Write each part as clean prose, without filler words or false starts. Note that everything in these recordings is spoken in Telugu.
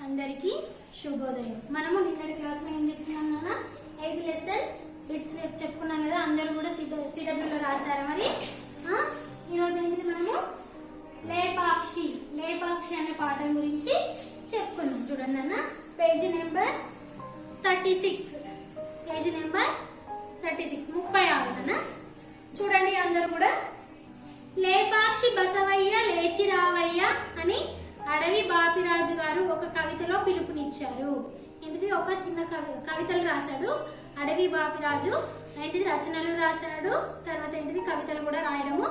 అందరికీ శుభోదయం. మనము నిన్నటి క్లాస్ లో ఏం చెప్పుకున్నాం కదా, 8th లెసన్ బిట్స్ చెప్పుకున్నాం కదా. అందరూ కూడా సిడబ్ల్యూలో రాశారు. మరి ఈ రోజు ఏంటిది, మనము లేపాక్షి అనే పాఠం గురించి చెప్పుకుందాం. చూడండి అన్న, పేజీ నెంబర్ 36 36 అన్న. చూడండి అందరూ కూడా, లేపాక్షి బసవయ్య లేచి రావయ్య అని అడవి బాపిరాజు గారు ఒక కవితలో పిలుపునిచ్చారు. ఏంటిది, ఒక చిన్న కవితలు రాశాడు అడవి బాపిరాజు. ఏంటిది, రచనలు రాశాడు, తర్వాత ఏంటిది కవితలు కూడా రాయడము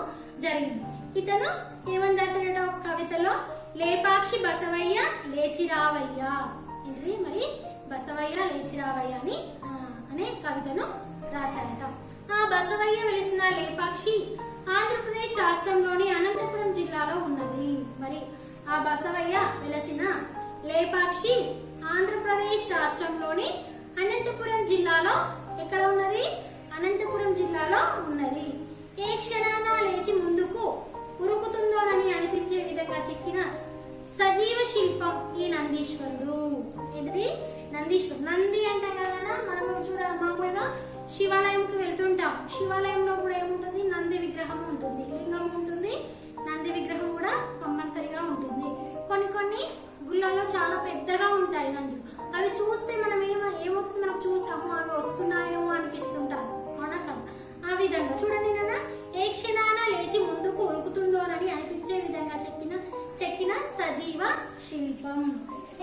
జరిగింది. ఇతను ఏమని రాశాడట ఒక కవితలో, లేపాక్షి బసవయ్య లేచి రావయ్య. ఏంటిది మరి, బసవయ్య లేచి రావయ్య అని అనే కవితను రాశాడట. ఆ బసవయ్య వెలిసిన లేపాక్షి ఆంధ్రప్రదేశ్ రాష్ట్రంలోని అనంతపురం జిల్లాలో ఉన్నది. మరి ఆ బసవయ్య వెలసిన లేపాక్షి ఆంధ్రప్రదేశ్ రాష్ట్రంలోని అనంతపురం జిల్లాలో ఎక్కడ ఉన్నది, అనంతపురం జిల్లాలో ఉన్నది. ఏ క్షణాన లేచి ముందుకు ఉరుకుతుందోనని అనిపించే విధంగా చెక్కిన సజీవ శిల్పం ఈ నందీశ్వరుడు. ఏంటిది, నందీశ్వరుడు. నంది అంటే కదా మనం మామూలుగా శివాలయంకి వెళ్తుంటాం. శివాలయంలో కూడా ఏముంటుంది, నంది విగ్రహం ఉంటుంది, లింగం ఉంటుంది, నంది విగ్రహం కూడా కంపల్సరిగా ఉంటుంది. కొన్ని గుళ్ళల్లో చాలా పెద్దగా ఉంటాయి నందులు. అవి చూస్తే మనం ఏమవుతుంది, మనం చూసాము అవి వస్తున్నాయేమో అనిపిస్తుంటారు, అవునా కదా. ఆ విధంగా చూడండి నాన్న, ఏ క్షణాన లేచి ముందుకు ఉరుకుతుందోనని అనిపించే విధంగా చెక్కిన సజీవ శిల్పం.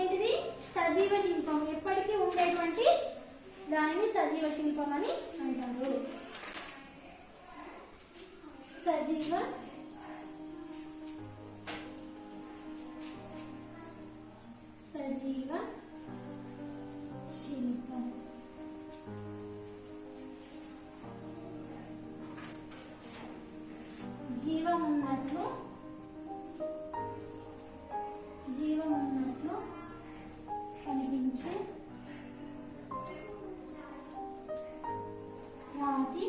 ఏంటిది, సజీవ శిల్పం. ఎప్పటికీ ఉండేటువంటి దానిని సజీవ శిల్పం అని అంటారు. సజీవ శిల్పం. జీవం ఉన్నట్లు కనిపించే రాతి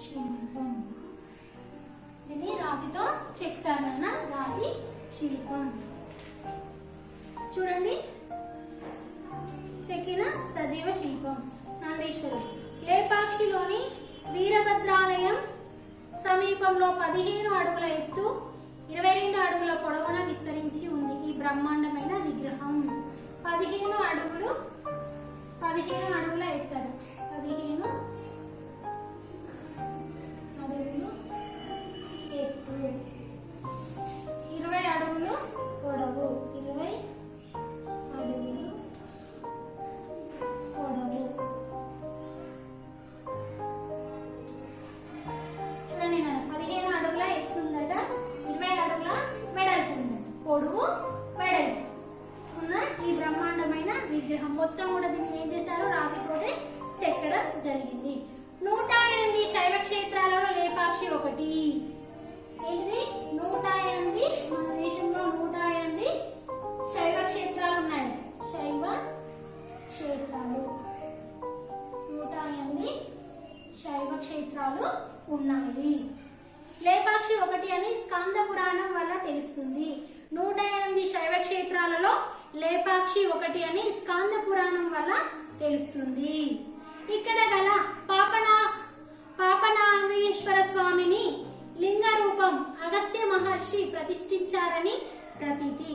శిల్పం. దీన్ని రాతితో చెక్తారన్న, రాతి శిల్పం. చూడండి, చెక్కిన సజీవ శిల్పం నందీశ్వరుడు. లేపాక్షిలోని వీరభద్రాలయం సమీపంలో 15 అడుగుల ఎత్తు, 22 అడుగుల పొడవున విస్తరించి ఉంది ఈ బ్రహ్మాండమైన విగ్రహం. 15 అడుగుల ఎత్తు, 15 అడుగులు ఎత్తు, 20 అడుగులు పొడవు, 20 అడుగులు పొడవు. చూడండి, 15 అడుగుల ఎత్తుందట, 20 అడుగుల వెడల్పు ఉందట, పొడవు వెడల్పు ఉన్న ఈ బ్రహ్మాండమైన విగ్రహం. మొత్తం కూడా దీన్ని ఏం చేశారు, రాతితోటే చెక్కడం జరిగింది. 108 శైవ క్షేత్రాలలో లేపాక్షి ఒకటి. ఏంటిది, 108, మన దేశంలో 108 శైవ క్షేత్రాలు ఉన్నాయి. శైవ క్షేత్రాలు 108 శైవ క్షేత్రాలు ఉన్నాయి. లేపాక్షి ఒకటి అని స్కంద పురాణం వల్ల తెలుస్తుంది. 108 శైవ క్షేత్రాలలో లేపాక్షి ఒకటి అని స్కంద పురాణం వల్ల తెలుస్తుంది. ఇక్కడ గల పాపనామేశ్వర స్వామిని లింగ రూపం అగస్త్య మహర్షి ప్రతిష్ఠించారని ప్రతీతి.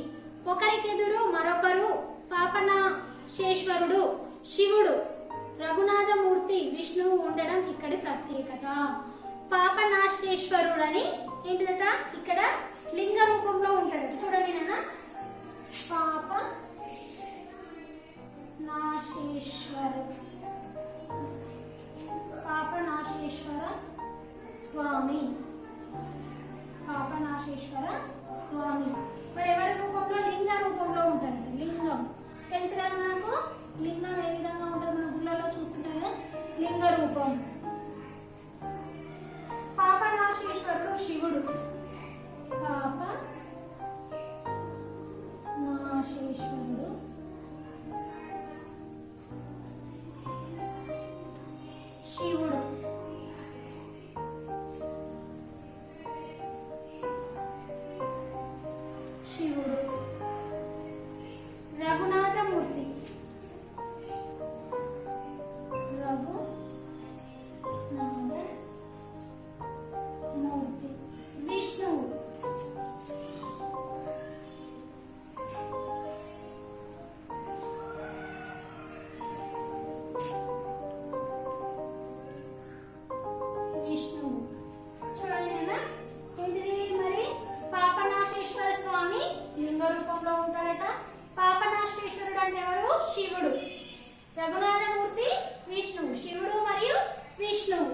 ఒకరికెదురు మరొకరు పాపనాశేశ్వరుడు శివుడు, రఘునాథమూర్తి విష్ణువు ఉండడం ఇక్కడి ప్రత్యేకత. పాపనాశేశ్వరుడని ఏంటిదట, ఇక్కడ లింగ రూపంలో ఉంటాడు. చూడండి నాన్న, పాపనాశేశ్వర స్వామి. మరి ఎవరి రూపంలో, లింగ రూపంలో ఉంటాడు. లింగం తెలుసు కదా మనకు, లింగం ఏ విధంగా ఉంటుంది, మన గుళ్ళలో చూస్తుంటాం కదా, లింగ రూపం. పాపనాశేశ్వరుడు శివుడు, పాపనాశేశ్వరుడు శివుడు. శివుడు అంటే ఎవరు? శివుడు. రఘునాథమూర్తి విష్ణువు. శివుడు మరియు విష్ణువు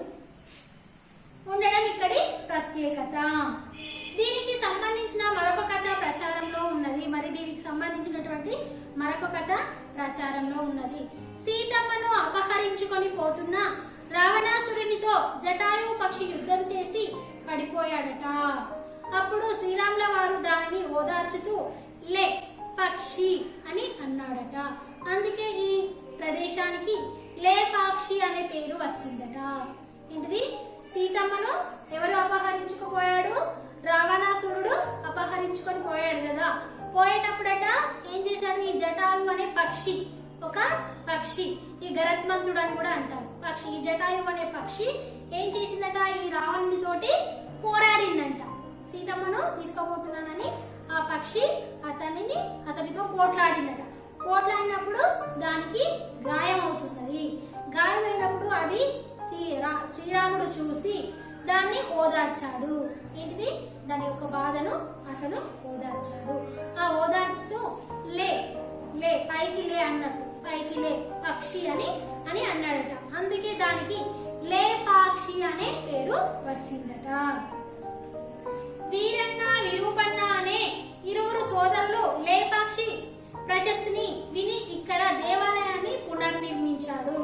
ఉండడం ఇక్కడి ప్రత్యేకత. దీనికి సంబంధించిన మరొక కథ ప్రచారంలో ఉన్నది. మరి దీనికి సంబంధించినటువంటి మరొక కథ ప్రచారంలో ఉన్నది. సీతమ్మను అపహరించుకొని పోతున్న రావణాసురునితో జటాయు పక్షి యుద్ధం చేసి పడిపోయాడట. అప్పుడు శ్రీరాముల వారు దానిని ఓదార్చుతూ లే పక్షి అని అన్నాడట. అందుకే ఈ ప్రదేశానికి లేపాక్షి అనే పేరు వచ్చిందట. ఏంటిది? సీతమ్మను ఎవరు అపహరించుకుపోయాడు? రావణాసురుడు అపహరించుకొని పోయాడు కదా. పోయేటప్పుడట ఏం చేశాడు? ఈ జటాయు అనే పక్షి, ఒక పక్షి, ఈ గరత్మంతుడు అని కూడా అంటారు పక్షి. ఈ జటాయు అనే పక్షి ఏం చేసిందట? ఈ రావణుని తోటి పోరాడిందంట. సీతమ్మను తీసుకోబోతున్నానని ఆ పక్షి అతనితో పోట్లాడిందట. పోట్లాడినప్పుడు దానికి గాయం అవుతున్నది. గాయమైనప్పుడు అది శ్రీరాముడు చూసి దాన్ని ఓదార్చాడు. ఏంటిది? దాని యొక్క బాధను అతను ఓదార్చాడు. ఆ ఓదార్చుతూ లే లే పైకి లే అన్నట్టు, పైకి లే పక్షి అని అన్నాడట. అందుకే దానికి లేపాక్షి అనే పేరు వచ్చిందట. వీరన్న విరూపన్న అనే ఇరువురు సోదరులు లేపాక్షి ప్రశస్తిని విని ఇక్కడ దేవాలయాన్ని పునర్నిర్మించాడు.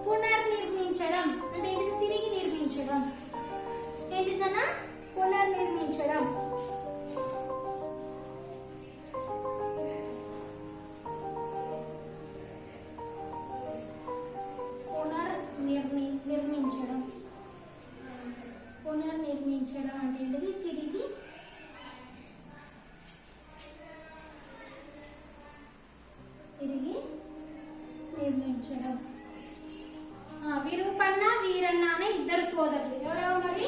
పునర్నిర్మించడం అంటే ఏంటిది? తిరిగి నిర్మించడం. ఏంటిదన్నా? పునర్నిర్మించడం. నిర్మించడం. పునర్నిర్మించడం అంటే ఏంటిది? తిరిగి నిర్మించడం. విరూపన్న వీరన్న అనే ఇద్దరు సోదరులు. ఎవరెవరు మరి?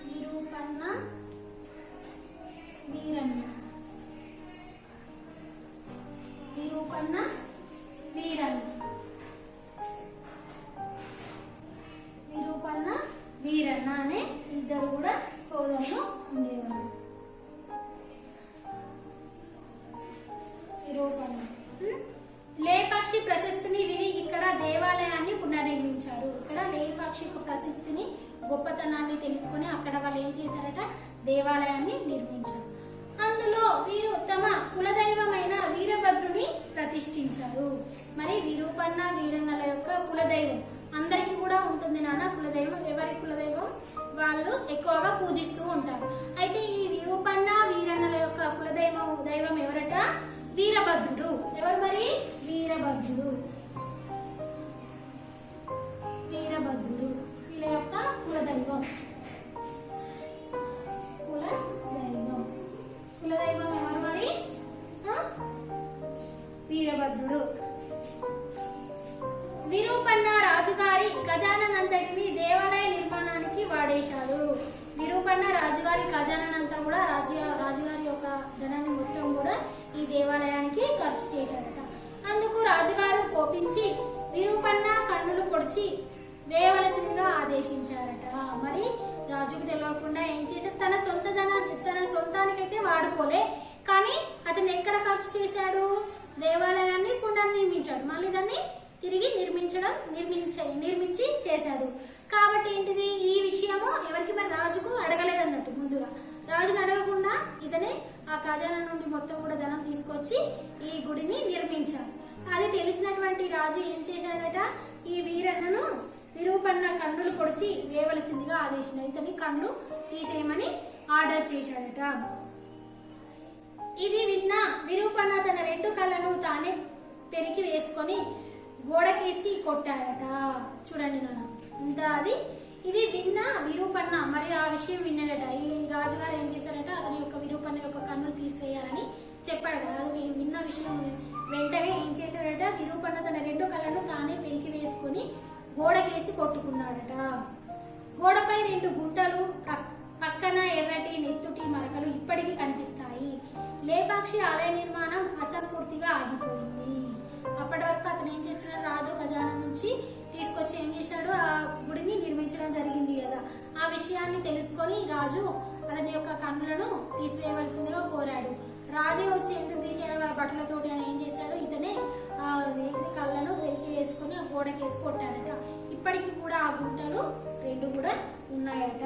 విరూపన్న వీరన్న. విరూపన్న వీరన్న. విరూపన్న వీరన్న అనే ఇద్దరు కూడా సోదరులు ఉండేవారు. విరూపన్న లేపాక్షి ప్రశస్తిని విని ఇక్కడ దేవాలయాన్ని పునర్నిర్మించారు. ఇక్కడ లేపాక్షి యొక్క ప్రశస్తిని, గొప్పతనాన్ని తెలుసుకుని అక్కడ వాళ్ళు ఏం చేశారట? దేవాలయాన్ని నిర్మించారు. అందులో వీరు తమ కులదైవమైన వీరభద్రుని ప్రతిష్ఠించారు. మరి విరూపన్న వీరన్నల యొక్క కులదైవం అందరికీ కూడా ఉంటుంది నాన్న. కులదైవం ఎవరి కులదైవం వాళ్ళు ఎక్కువగా పూజిస్తూ ఉంటారు. అయితే ఈ విరూపన్న వీరన్నల యొక్క కులదైవం ఎవరట? వీరభద్రుడు. ఎవరు మరి? వీరభద్రుడు. వీరభద్రుడు వీళ్ళ యొక్క కులదైవం. కులదైవం ఎవరు మరి? వీరభద్రుడు. విరూపన్న రాజుగారి ఖజానానంతటిని దేవాలయ నిర్మాణానికి వాడేశాడు. విరూపన్న రాజుగారి ఖజానానంతా కూడా రాజుగారి యొక్క ధనాన్ని మొత్తం కూడా ఈ దేవాలయానికి ఖర్చు చేశాడట. అందుకు రాజుగారు కోపించి విరూపన్న కన్నులు పొడిచి వేయవలసిందిగా ఆదేశించారట. మరి రాజుకు తెలియకుండా ఏం చేశాడు? తన సొంతానికైతే వాడుకోలే, కానీ అతను ఎక్కడ ఖర్చు చేశాడు? దేవాలయాన్ని పునర్నిర్మించాడు. మళ్ళీ దాన్ని తిరిగి నిర్మించి చేశాడు. కాబట్టి ఏంటిది? ఈ విషయము ఎవరికి మరి? రాజుకు అడగలేదన్నట్టు. ముందుగా రాజును అడగకుండా ఇతనే ఆ ఖజానా నుండి మొత్తం కూడా ధనం తీసుకొచ్చి ఈ గుడిని నిర్మించాడు. అది తెలిసినటువంటి రాజు ఏం చేశాడట? ఈ వీరన్నను విరూపన్న కన్నులు పొడిచి వేయవలసిందిగా ఆదేశించాడు. ఇతని కన్ను తీసేయమని ఆర్డర్ చేశాడట. ఇది విన్న విరూపన్న తన రెండు కళ్ళను తానే పెరికి వేసుకొని గోడకేసి కొట్టాడట. చూడండి నాన్న, ఇది విన్న విరూపన్న మరి ఆ విషయం విన్నాడట. ఈ రాజుగారు ఏం చేశారట? అతని యొక్క విరూపన్న యొక్క కన్నులు తీసేయాలని చెప్పాడు కదా. అది విన్న విషయం వెంటనే ఏం చేశాడట? విరూపన్న తన రెండు కళ్ళను తానే పెరికి వేసుకుని గోడకేసి కొట్టుకున్నాడట. గోడపై రెండు గుంటలు, పక్కన ఎర్రటి నెత్తుటి మరకలు ఇప్పటికీ కనిపిస్తాయి. లేపాక్షి ఆలయ నిర్మాణం అసంపూర్తిగా ఆగిపోయింది. అప్పటి వరకు అతను ఏం చేస్తున్నాడు? రాజు ఖజానా నుంచి తీసుకొచ్చి ఏం చేశాడు? ఆ గుడిని నిర్మించడం జరిగింది కదా. ఆ విషయాన్ని తెలుసుకొని రాజు అతని యొక్క కన్నులను తీసివేయవలసిందిగా కోరాడు. రాజే వచ్చి ఎందుకు తీసేయాలి బట్టలతోటి అని ఏం చేశాడు? గోడకేసి కొట్టారట. ఇప్పటికి కూడా ఆ గుంటలు 2 కూడా ఉన్నాయట.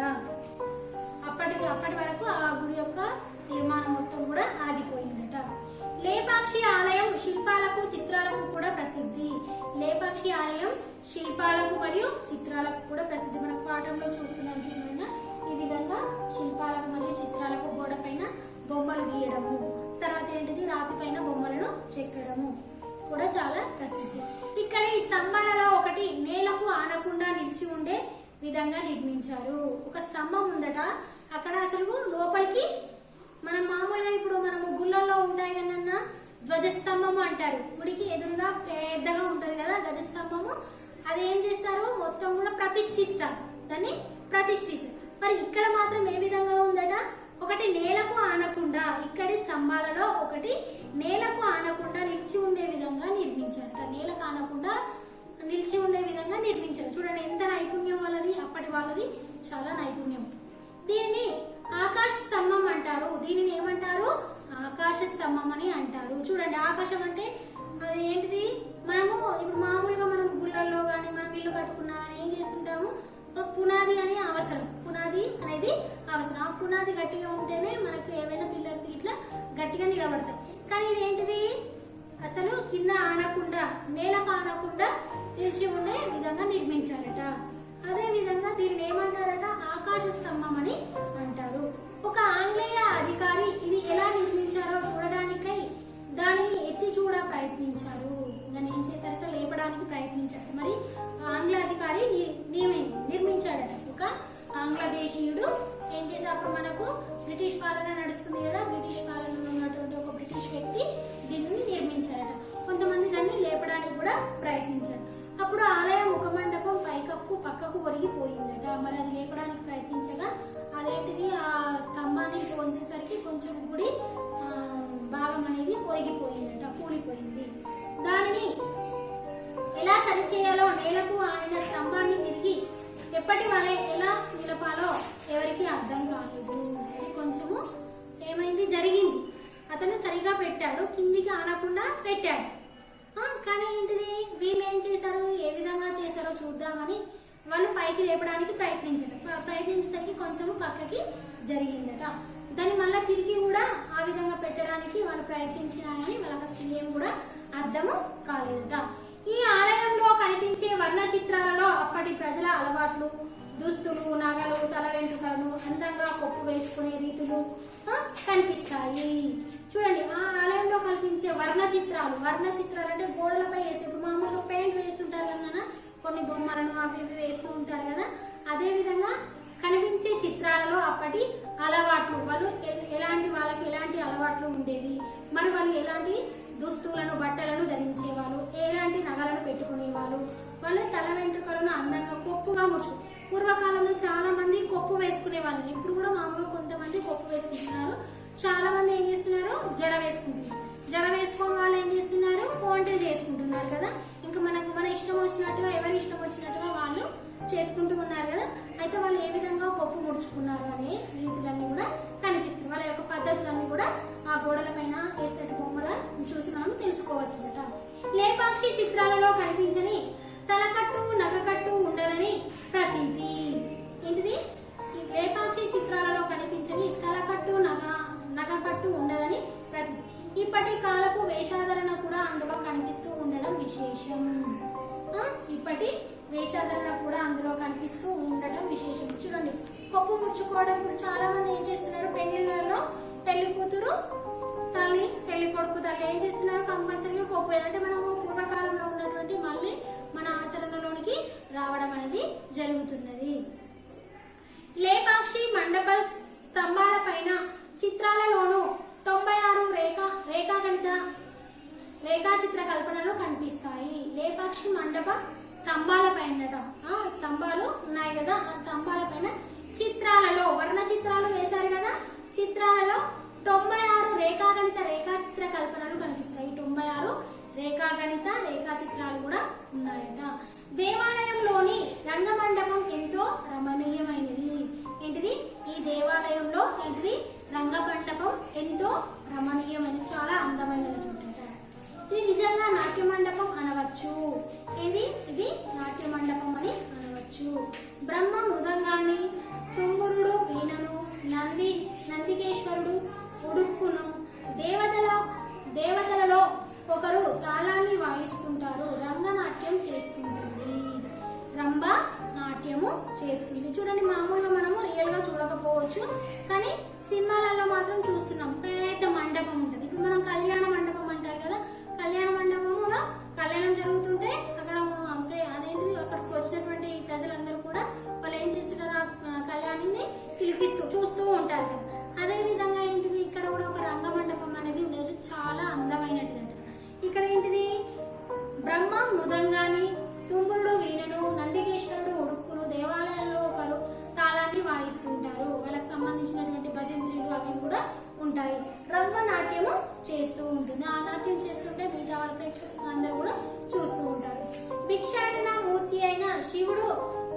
అప్పటి వరకు ఆ గుడి యొక్క నిర్మాణం మొత్తం కూడా ఆగిపోయిందట. లేపాక్షి ఆలయం శిల్పాలకు చిత్రాలకు కూడా ప్రసిద్ధి. లేపాక్షి ఆలయం శిల్పాలకు మరియు చిత్రాలకు కూడా ప్రసిద్ధి. మన పాఠంలో చూస్తున్నాం చూడండి, ఈ విధంగా శిల్పాలకు మరియు చిత్రాలకు గోడ పైన బొమ్మలు గీయడము, తర్వాత ఏంటిది రాతి పైన బొమ్మలను చెక్కడము కూడా చాలా ప్రసిద్ధి. ఇక్కడ ఈ స్తంభాలలో ఒకటి నేలకు ఆనకుండా నిలిచి ఉండే విధంగా నిర్మించారు. ఒక స్తంభం ఉందట, అక్కడ అసలు లోపలికి మనం మామూలుగా ఇప్పుడు మనము గుళ్ళల్లో ఉంటాయి కన్నా ధ్వజస్తంభము అంటారు. గుడికి ఎదురుగా పెద్దగా ఉంటది కదా గజస్తంభము, అది ఏం చేస్తారు మొత్తం కూడా ప్రతిష్ఠిస్తారు, దాన్ని ప్రతిష్ఠిస్తారు. మరి ఇక్కడ మాత్రం ఏ విధంగా ఉందట, ఒకటి నేలకు ఆనకుండా, ఇక్కడి స్తంభాలలో ఒకటి నేలకు ఆనకుండా నిలిచి ఉండే విధంగా నిర్మించారట. నేలకు ఆనకుండా నిలిచి ఉండే విధంగా నిర్మించారు. చూడండి ఎంత నైపుణ్యం వాళ్ళది, అప్పటి వాళ్ళది చాలా నైపుణ్యం. దీనిని ఆకాశ స్తంభం అంటారు. దీనిని ఏమంటారు, ఆకాశ స్తంభం అని అంటారు. చూడండి ఆకాశం అంటే అది ఏంటిది, మనము ఇప్పుడు మామూలుగా మనం గుళ్ళల్లో కానీ మనం ఇల్లు కట్టుకున్నా ఏం చేస్తుంటాము, పునాది అని అవసరం, పునాది అనేది అవసరం. ఆ పునాది గట్టిగా ఉంటేనే మనకు ఏవైనా పిల్లర్స్ ఇట్లా గట్టిగా నిలబడతాయి. కానీ ఇదేంటిది అసలు కింద ఆనకుండా నేలకు ఆనకుండా నిలిచి ఉండే విధంగా నిర్మించారట. అదే విధంగా దీనిని ఏమంటారట, ఆకాశ స్తంభం అని అంటారు. ఒక ఆంగ్లేయ అధికారి ఇది ఎలా నిర్మించారో చూడడానికై దానిని ఎత్తి చూడ ప్రయత్నించారు. దాన్ని ఏం చేశారట, లేపడానికి ప్రయత్నించారు. మరి ఆంగ్ల అధికారి నిర్మించాడట. ఒక ఆంగ్లదేశీయుడు ఏం చేశారు, అప్పుడు మనకు బ్రిటిష్ పాలన నడుస్తుంది కదా, బ్రిటిష్ పాలనలో ఉన్నటువంటి ఒక బ్రిటిష్ వ్యక్తి దీనిని నిర్మించారట. కొంతమంది దాన్ని లేపడానికి కూడా ప్రయత్నించారు. అప్పుడు ఆలయం ముఖమండపం పైకప్పు పక్కకు ఒరిగిపోయిందట. మరి అది లేపడానికి ప్రయత్నించగా అదేంటిది ఆ స్తంభాన్ని ఇటు వంచేసరికి కొంచెం గుడి భాగం అనేది ఒరిగిపోయిందట, కూలిపోయింది. దానిని ఎలా సరిచేయాలో నేలకు ఆనిన స్తంభాన్ని తిరిగి ఎప్పటి వలె ఎలా నిలపాలో ఎవరికి అర్థం కాలేదు. అది కొంచెము ఏమైంది జరిగింది, అతను సరిగా పెట్టాడు, కిందికి ఆనకుండా పెట్టాడు. కానీ ఏంటిది వీళ్ళు ఏం చేశారు, ఏ విధంగా చేశారో చూద్దామని వాళ్ళు పైకి లేపడానికి ప్రయత్నించేసరికి కొంచెము పక్కకి జరిగిందట. దాన్ని మళ్ళీ తిరిగి కూడా ఆ విధంగా పెట్టడానికి వాళ్ళు ప్రయత్నించినా కానీ వాళ్ళకి అసలు ఏం కూడా అర్థము కాలేదట. ఈ ఆలయంలో కనిపించే వర్ణ చిత్రాలలో అప్పటి ప్రజల అలవాట్లు, దుస్తులు, నగలు, తల వెంట్రుకలను అందంగా కొప్పు వేసుకునే రీతులు కనిపిస్తాయి. చూడండి ఆ ఆలయంలో కనిపించే వర్ణ చిత్రాలు అంటే గోడలపై వేసే, ఇప్పుడు మామూలుగా పెయింట్ వేస్తుంటారు కదా కొన్ని బొమ్మలను అవి ఇవి వేస్తూ ఉంటారు కదా, అదే విధంగా కనిపించే చిత్రాలలో అప్పటి అలవాట్లు, వాళ్ళకి ఎలాంటి అలవాట్లు ఉండేవి, మరి వాళ్ళు ఎలాంటి దుస్తులను బట్టలను ధరించేవాళ్ళు, ఎలాంటి నగలను పెట్టుకునేవాళ్ళు, వాళ్ళు తల వెంట్రుకలను అందంగా కొప్పుగా ముచ్చు. పూర్వకాలంలో చాలా మంది కొప్పు వేసుకునే వాళ్ళు, ఇప్పుడు కూడా మామూలుగా కొంతమంది కొప్పు వేసుకుంటున్నారు. చాలా మంది ఏం చేస్తున్నారు, జడ వేసుకుంటున్నారు. జడ వేసుకోని వాళ్ళు ఏం చేస్తున్నారు, వంటలు చేసుకుంటున్నారు కదా. ఇంకా మన ఇష్టం వచ్చినట్టుగా, ఎవరి ఇష్టం వచ్చినట్టుగా వాళ్ళు చేసుకుంటూ ఉన్నారు కదా. అయితే వాళ్ళు ఏ విధంగా కొప్పు ముడుచుకున్నారు అనే రీతులన్నీ కూడా కనిపిస్తుంది. వాళ్ళ యొక్క పద్ధతులన్నీ కూడా ఆ గోడల పైన వేసేట బొమ్మల చూసి మనం తెలుసుకోవచ్చుట. లేపాక్షి చిత్రాలలో కనిపించని తలకట్టు నగకట్టు ఉండదని ప్రతీతి. ఏంటిది, లేపాక్షి చిత్రాలలో కనిపించని తలకట్టు నగకట్టు ఉండదని ప్రతీతి. ఇప్పటి కాలపు వేషాధరణ కూడా అందులో కనిపిస్తూ ఉండడం విశేషం. ఇప్పటి వేషాధరణ కూడా అందులో కనిపిస్తూ ఉండడం విశేషం. చూడండి కొప్పు ముచ్చుకోవడం. ఇప్పుడు చాలా మంది ఏం చేస్తున్నారు, పెళ్లిళ్ళలో పెళ్లి కూతురు తల్లి, పెళ్లి కొడుకు తల్లి ఏం చేస్తున్నారు, కంపల్సరీగా కొప్పు. అంటే మనము పూర్వకాలంలో ఉన్నటువంటి మళ్ళీ మన ఆచరణలోనికి రావడం అనేది జరుగుతున్నది. లేపాక్షి మండప స్తంభాల పైన చిత్రాలలోనూ 96 రేఖాచిత్ర కల్పనలు కనిపిస్తాయి. లేపాక్షి మండప స్తంభాల పైన స్తంభాలు ఉన్నాయి కదా, ఆ స్తంభాల పైన చిత్రాలలో వర్ణ చిత్రాలు వేశారు కదా, చిత్రాలలో 96 రేఖాచిత్ర కల్పనలు కనిపిస్తాయి. 96 రేఖాచిత్రాలు కూడా ఉన్నాయట. దేవాలయంలోని రంగమండపం ఎంతో రమణీయమైనది. ఏంటిది, ఈ దేవాలయంలో ఏంటిది, రంగమండపం ఎంతో రమణీయమైనది, చాలా అందమైనది. ఇది నిజంగా నాట్య మండపం అనవచ్చు. ఇది అందరూ కూడా చూస్తూ ఉంటారు. భిక్షాటన మూర్తి అయిన శివుడు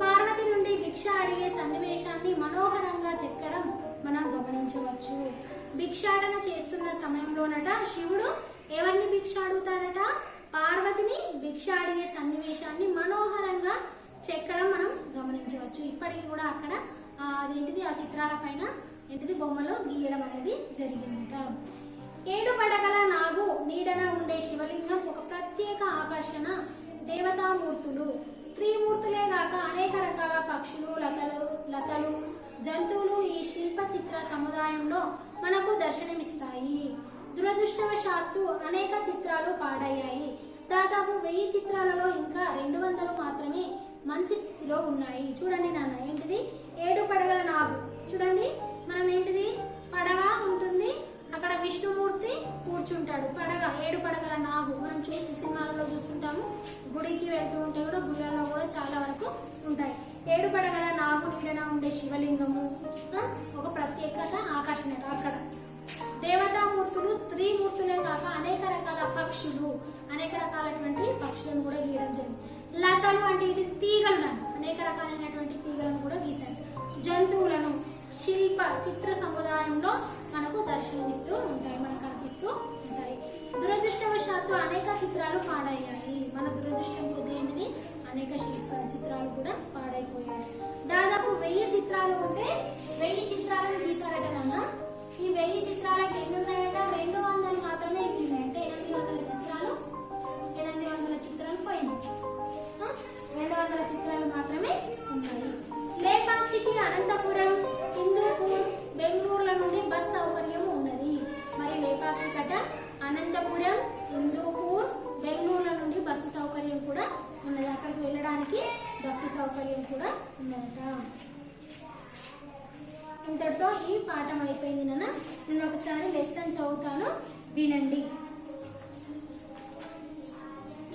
పార్వతి నుండి భిక్ష అడిగే సన్నివేశాన్ని మనోహరంగా చెక్కడం మనం గమనించవచ్చు. భిక్షాటన చేస్తున్న సమయంలోనట శివుడు ఎవరిని భిక్ష అడుగుతాడట? పార్వతిని భిక్ష అడిగే సన్నివేశాన్ని మనోహరంగా చెక్కడం మనం గమనించవచ్చు. ఇప్పటికీ కూడా అక్కడ అదేంటిది ఆ చిత్రాల పైన ఏంటిది బొమ్మలు గీయడం అనేది జరిగిందట. 7 పడగల నాగు నీడన ఉండే శివలింగం ఒక ప్రత్యేక ఆకర్షణ. దేవతామూర్తులు, స్త్రీమూర్తులే కాక అనేక రకాల పక్షులు, లతలు, జంతువులు ఈ శిల్ప చిత్ర సముదాయంలో మనకు దర్శనమిస్తాయి. దురదృష్టవశాత్తు అనేక చిత్రాలు పాడయ్యాయి. దాదాపు 1000 చిత్రాలలో ఇంకా 200 మాత్రమే మంచి స్థితిలో ఉన్నాయి. చూడండి నాన్న, ఏంటిది 7 పడగల నాగు. చూడండి, మనం ఏంటిది పడగ ఉంటుంది, అక్కడ విష్ణుమూర్తి కూర్చుంటాడు. పడగ 7 పడగల నాగు మనం చూసి సినిమాలలో చూస్తుంటాము. గుడికి వెళ్తూ ఉంటే కూడా గుళ్ళల్లో కూడా చాలా వరకు ఉంటాయి. 7 పడగల నాగు నీడన ఉండే శివలింగము ఒక ప్రత్యేకత ఆకర్షణ. అక్కడ దేవతామూర్తులు, స్త్రీమూర్తులే కాక అనేక రకాల పక్షులు, అనేక రకాలైనటువంటి పక్షులను కూడా గీయడం జరిగింది. లతలు అంటే ఇది తీగలను, అనేక రకాలైనటువంటి తీగలను కూడా గీశారు. జంతువులను శిల్ప చిత్ర సముదాయంలో మనకు దర్శనమిస్తూ ఉంటాయి, మనకు కనిపిస్తూ ఉంటాయి. దురదృష్టవశాత్తు అనేక చిత్రాలు పాడయ్యాయి. మన దురదృష్టం కొద్ది ఏంటిది అనేక చిత్రాలు కూడా పాడైపోయాయి. దాదాపు 1000 చిత్రాలు ఉంటే 1000 చిత్రాలను గీసారట నాన్న. ఈ 1000 చిత్రాలకు ఎన్ని ఉన్నాయట? 200 మాత్రమే ఎక్కినాయి. అంటే 800 చిత్రాలు పోయినాయి. 200 చిత్రాలు మాత్రమే ఉన్నాయి. లేపాక్షికి అనంతపురం, హిందూపూర్, బెంగళూరుల నుండి బస్ సౌకర్యం ఉన్నది. మరి లేపాక్షి కట అనంతపురం, హిందూపూర్, బెంగళూరుల నుండి బస్సు సౌకర్యం కూడా ఉన్నది. అక్కడికి వెళ్ళడానికి బస్సు సౌకర్యం కూడా ఉన్నదట. ఇంతటితో ఈ పాఠం అయిపోయింది నాన్న. నేను ఒకసారి లెసన్ చదువుతాను, వినండి.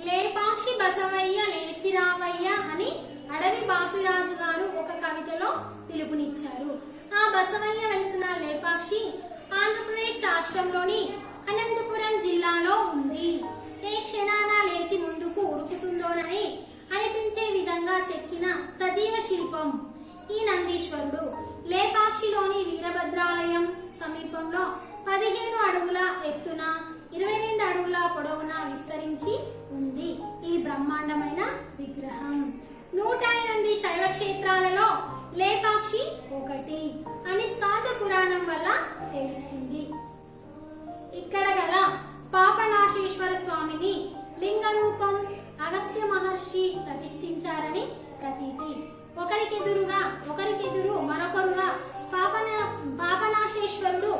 లేపాక్షి బసవయ్య లేచిరావయ్య అని అడవి బాపిరాజు గారు ఒక కవితలో పిలుపునిచ్చారు. ఆ బసవయ్య వెలిసిన లేపాక్షి ఆంధ్రప్రదేశ్ రాష్ట్రంలోని అనంతపురం జిల్లాలో ఉంది. ఏ క్షణాన లేచి ముందుకు ఉరుకుతుందోనని అనిపించే విధంగా చెక్కిన సజీవ శిల్పం ఈ నందీశ్వరుడు. లేపాక్షిలోని వీరభద్రాలయం సమీపంలో 15 అడుగుల ఎత్తున 22 అడుగుల పొడవున విస్తరించి ఉంది ఈ బ్రహ్మాండమైన విగ్రహం. 108 శైవ క్షేత్రాలలో లేపాక్షి ఒకటి అని స్కాంద పురాణం వల్ల తెలుస్తుంది. ఇక్కడ గల పాపనాశేశ్వర స్వామిని లింగ రూపం అగస్త్య మహర్షి ప్రతిష్ఠించారని ప్రతీతి. ఒకరికెదురు మరొకరుగా పాపనాశేశ్వరుడు,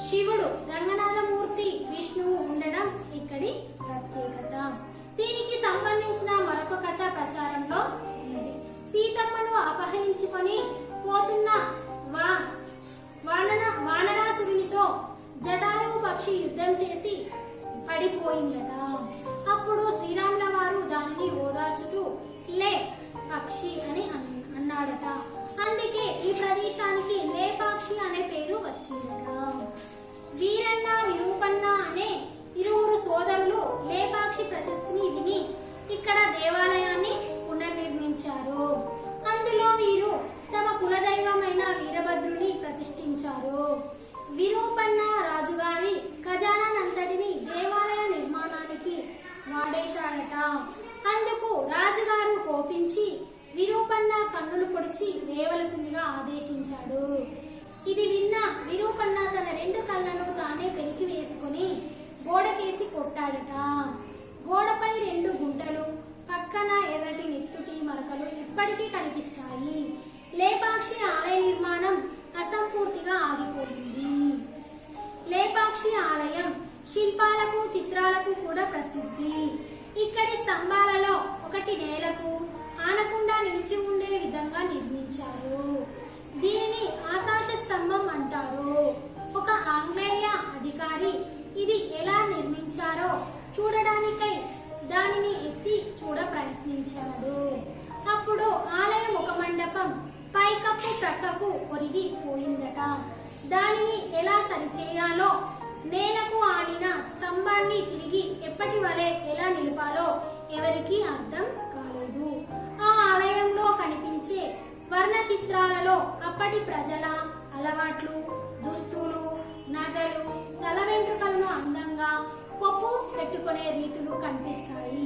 శివుడు, రంగనాథమూర్తి, విష్ణువు ఉండడం ఇక్కడి ప్రత్యేకత. దీనికి సంబంధించిన మరొక కథ ప్రచారంలో ఉన్నది. సీతమ్మను అపహరించుకొని పోతున్న వానరాసురునితో జటాయువు పక్షి యుద్ధం చేసి పడిపోయిందట. అప్పుడు శ్రీరాముల వారు దానిని ఓదార్చుతూ లే పక్షి అని అన్నాడట. అందుకే ఈ ప్రదేశానికి లేపాక్షి అనే పేరు వచ్చిందట. వీరన్న, విరూపన్న అనే ఇరువురు సోదరులు లేపాక్షి ప్రశస్తిని విని ఇక్కడ దేవాలయాన్ని పునర్నిర్మించారు. అందులో వీరు తమ కులదైవమైన వీరభద్రుని ప్రతిష్ఠించారు. విరూపన్న రాజుగారి ఖజానానంతటిని దేవాలయ నిర్మాణానికి వాడేశాడట. అందుకు రాజుగారు కోపించి విరూపన్న కన్నులు పొడిచి వేయవలసిందిగా ఆదేశించాడు. ఇది విన్న విరూపన్న తన 2 కళ్ళను తానే పెరికి వేసుకుని గోడకేసి కొట్టాడట. గోడపై 2 గుంటలు, పక్కన ఎర్రటి నెత్తుటి మరకలు ఇప్పటికీ కనిపిస్తాయి. లేపాక్షి ఆలయ నిర్మాణం అసంపూర్తిగా ఆగిపోయింది. లేపాక్షి ఆలయం శిల్పాలకు, చిత్రాలకు కూడా ప్రసిద్ధి. ఇక్కడి స్తంభాలలో ఒకటి నేలకు ఆనకుండా నిలిచి ఉండే విధంగా నిర్మించారు. దీనిని ఆకాశ స్తంభం అంటారు. ఒక ఆంగ్లేయ అధికారి ఇది ఎలా నిర్మించారో చూడడానికై దానిని ఎత్తి చూడ ప్రయత్నించాడు. అప్పుడు ఆలయం ఒక మండపం పైకప్పు ప్రక్కకు ఒరిగి పోయిందట. దానిని ఎలా సరిచేయాలో, నేలకు ఆనిన స్తంభాన్ని తిరిగి ఎప్పటి వలె ఎలా ఎవరికి అర్థం కాలేదు. ఆ ఆలయంలో కనిపించే వర్ణ చిత్రాలలో అప్పటి ప్రజల అలవాట్లు, దుస్తులు, నగలు, తల వెంట్రుకలను అందంగా కొప్పు పెట్టుకునే రీతులు కనిపిస్తాయి.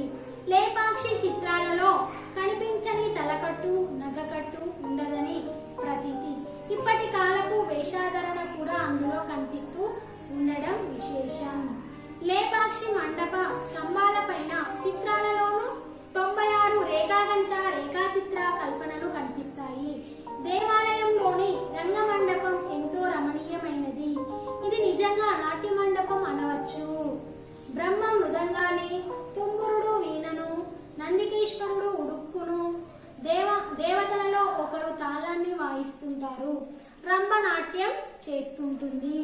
లేపాక్షి చిత్రాలలో కనిపించని తలకట్టు, నగకట్టు ఉండదని ప్రతీతి. ఇప్పటి కాలపు వేషాధరణ కూడా అందులో కనిపిస్తూ ఉండడం విశేషం. లేపాక్షి మండప స్తంభాల పైన చిత్రాలలోనూ 96 రేఖాగంట రేఖాచిత్ర కల్పనలు కనిపిస్తాయి. దేవాలయంలోని రంగ మండపం ఎంతో రమణీయమైనది. ఇది నిజంగా నాట్య మండపం అనవచ్చు. బ్రహ్మ మృదంగాన్ని, తుంబురుడు వీణను, నందికేశ్వరుడు ఉడుక్కును, దేవతలలో ఒకరు తాళాన్ని వాయిస్తుంటారు. రంభ నాట్యం చేస్తుంటుంది.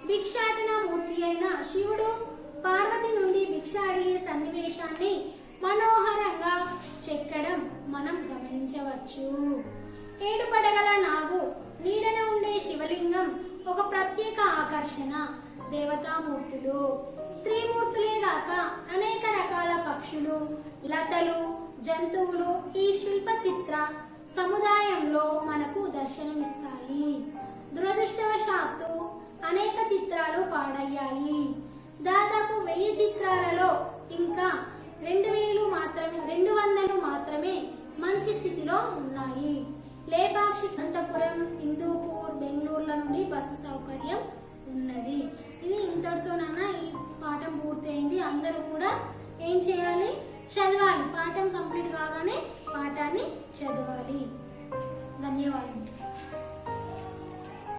భిక్షాటన మూర్తి అయిన శివుడు పార్వతి నుండి భిక్ష అడిగే సన్నివేశాన్ని మనోహరంగా చెక్కడం మనం గమనించవచ్చు. 7 పడగల నాగు నీడన ఉండే శివలింగం ఒక ప్రత్యేక ఆకర్షణ. దేవతామూర్తులు, స్త్రీమూర్తులే గాక అనేక రకాల పక్షులు, లతలు, జంతువులు ఈ శిల్ప చిత్ర సముదాయంలో మనకు దర్శనమిస్తాయి. దురదృష్టవశాత్తు అనేక చిత్రాలు పాడయ్యాయి. దాదాపు 1000 చిత్రాలలో ఇంకా 200 మాత్రమే మంచి స్థితిలో ఉన్నాయి. లేపాక్షి, అనంతపురం, హిందూపూర్, బెంగళూరుల నుండి బస్సు సౌకర్యం ఉన్నది. ఇది ఇంతటితోనన్నా ఈ పాఠం పూర్తయింది. అందరూ కూడా ఏం చేయాలి? చదవాలి. పాఠం కంప్లీట్ కాగానే పాఠాన్ని చదవాలి. ధన్యవాదాలు.